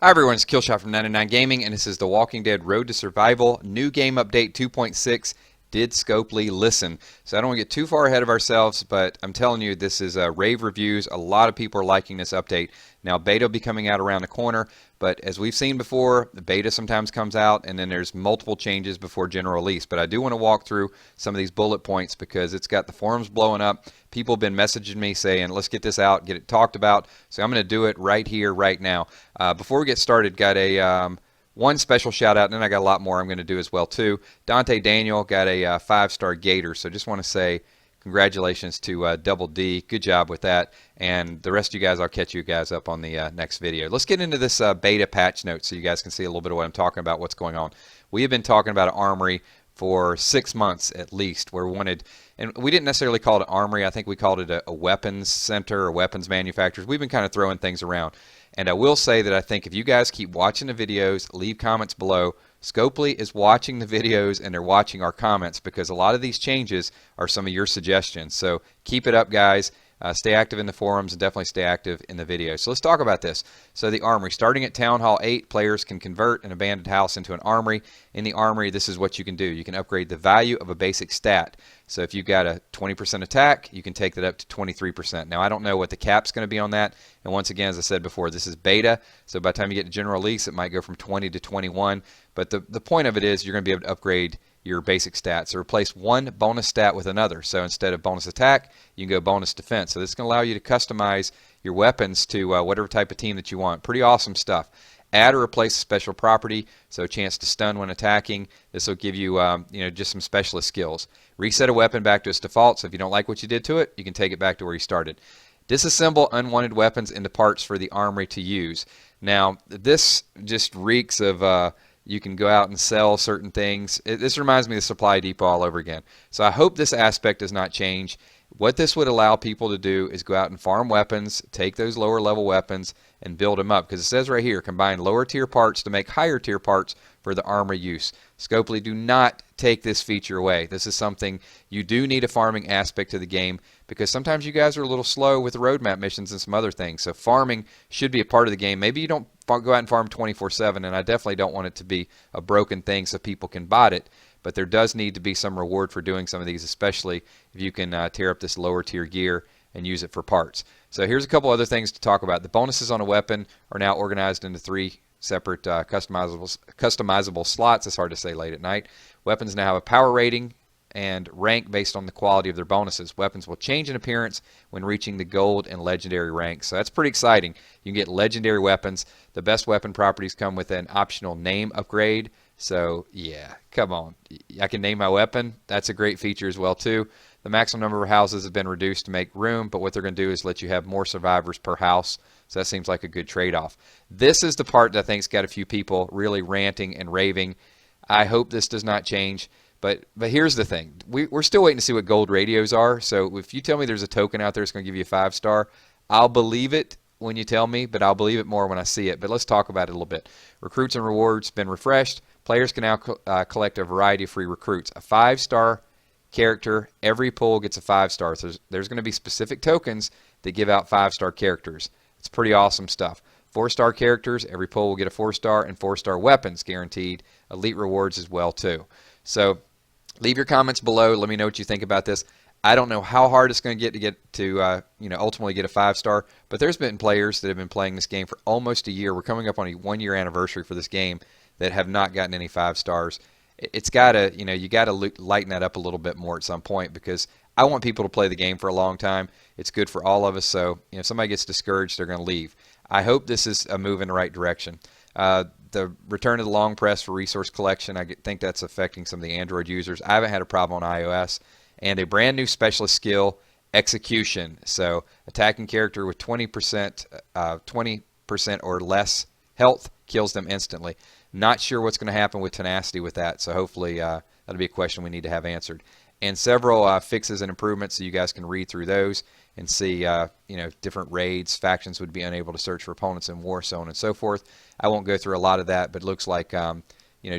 Hi everyone, it's Killshot from 99 Gaming, and this is The Walking Dead Road to Survival, new game update 2.6, Did Scopely Listen? So I don't want to get too far ahead of ourselves, but I'm telling you, this is rave reviews. A lot of people are liking this update. Now, beta will be coming out around the corner, but as we've seen before, the beta sometimes comes out, and then there's multiple changes before general release. But I do want to walk through some of these bullet points because it's got the forums blowing up. People have been messaging me saying, let's get this out, get it talked about. So I'm going to do it right here, right now. Before we get started, got a one special shout out, and then I got a lot more I'm going to do as well too. Dante Daniel got a 5-star Gator, so just want to say congratulations to Double D. Good job with that. And the rest of you guys, I'll catch you guys up on the next video. Let's get into this beta patch notes so you guys can see a little bit of what I'm talking about, what's going on. We have been talking about an armory for 6 months at least, where we wanted, and we didn't necessarily call it an armory. I think we called it a weapons center or weapons manufacturers. We've been kind of throwing things around. And I will say that I think if you guys keep watching the videos, leave comments below. Scopely is watching the videos and they're watching our comments because a lot of these changes are some of your suggestions. So keep it up, guys. Stay active in the forums and definitely stay active in the videos. So let's talk about this. So the armory, starting at Town Hall 8, players can convert an abandoned house into an armory. In the armory, this is what you can do. You can upgrade the value of a basic stat. So if you've got a 20% attack, you can take that up to 23%. Now, I don't know what the cap's going to be on that. And once again, as I said before, this is beta. So by the time you get to general release, it might go from 20 to 21. But the point of it is you're going to be able to upgrade your basic stats. So replace one bonus stat with another. So instead of bonus attack, you can go bonus defense. So this is going to allow you to customize your weapons to whatever type of team that you want. Pretty awesome stuff. Add or replace a special property, so a chance to stun when attacking. This will give you, just some specialist skills. Reset a weapon back to its default, so if you don't like what you did to it, you can take it back to where you started. Disassemble unwanted weapons into parts for the armory to use. Now, this just reeks of you can go out and sell certain things. This reminds me of the supply depot all over again. So I hope this aspect does not change. What this would allow people to do is go out and farm weapons, take those lower level weapons, and build them up. Because it says right here, combine lower tier parts to make higher tier parts for the armory use. Scopely, do not take this feature away. This is something you do need a farming aspect to the game because sometimes you guys are a little slow with the roadmap missions and some other things. So farming should be a part of the game. Maybe you don't go out and farm 24/7, and I definitely don't want it to be a broken thing so people can bot it. But there does need to be some reward for doing some of these, especially if you can tear up this lower tier gear and use it for parts. So here's a couple other things to talk about. The bonuses on a weapon are now organized into 3 separate customizable slots. It's hard to say late at night. Weapons now have a power rating and rank based on the quality of their bonuses. Weapons will change in appearance when reaching the gold and legendary ranks. So that's pretty exciting. You can get legendary weapons. The best weapon properties come with an optional name upgrade. So yeah, come on. I can name my weapon. That's a great feature as well too. The maximum number of houses has been reduced to make room, but what they're going to do is let you have more survivors per house. So that seems like a good trade-off. This is the part that I think's got a few people really ranting and raving. I hope this does not change. But here's the thing. We're still waiting to see what gold radios are. So if you tell me there's a token out there that's going to give you a 5-star, I'll believe it when you tell me, but I'll believe it more when I see it. But let's talk about it a little bit. Recruits and rewards been refreshed. Players can now collect a variety of free recruits. A 5-star character, every pull gets a 5-star. So there's going to be specific tokens that give out 5-star characters. It's pretty awesome stuff. 4-star characters, every pull will get a 4-star, and 4-star weapons guaranteed. Elite rewards as well too. So leave your comments below. Let me know what you think about this. I don't know how hard it's going to get to ultimately get a 5-star, but there's been players that have been playing this game for almost a year. We're coming up on a 1-year anniversary for this game that have not gotten any 5-stars. It's got to, you got to lighten that up a little bit more at some point because I want people to play the game for a long time. It's good for all of us. So if somebody gets discouraged, they're going to leave. I hope this is a move in the right direction. The return of the long press for resource collection, I think that's affecting some of the Android users. I haven't had a problem on iOS. And a brand new specialist skill, execution. So attacking character with 20% or less health kills them instantly. Not sure what's going to happen with tenacity with that. So hopefully that'll be a question we need to have answered. And several fixes and improvements, so you guys can read through those and see, different raids. Factions would be unable to search for opponents in war, so on and so forth. I won't go through a lot of that, but it looks like,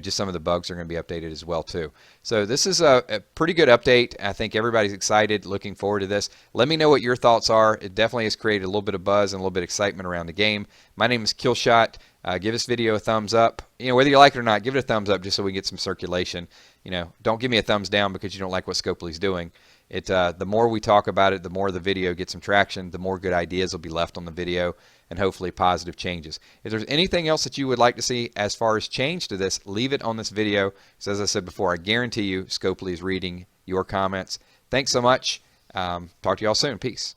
just some of the bugs are going to be updated as well too. So this is a pretty good update. I think everybody's excited, looking forward to this. Let me know what your thoughts are. It definitely has created a little bit of buzz and a little bit of excitement around the game. My name is Killshot. Give this video a thumbs up. Whether you like it or not, give it a thumbs up just so we can get some circulation. Don't give me a thumbs down because you don't like what Scopely's doing. The more we talk about it, the more the video gets some traction, the more good ideas will be left on the video, and hopefully positive changes. If there's anything else that you would like to see as far as change to this, leave it on this video. So as I said before, I guarantee you Scopely is reading your comments. Thanks so much. Talk to you all soon. Peace.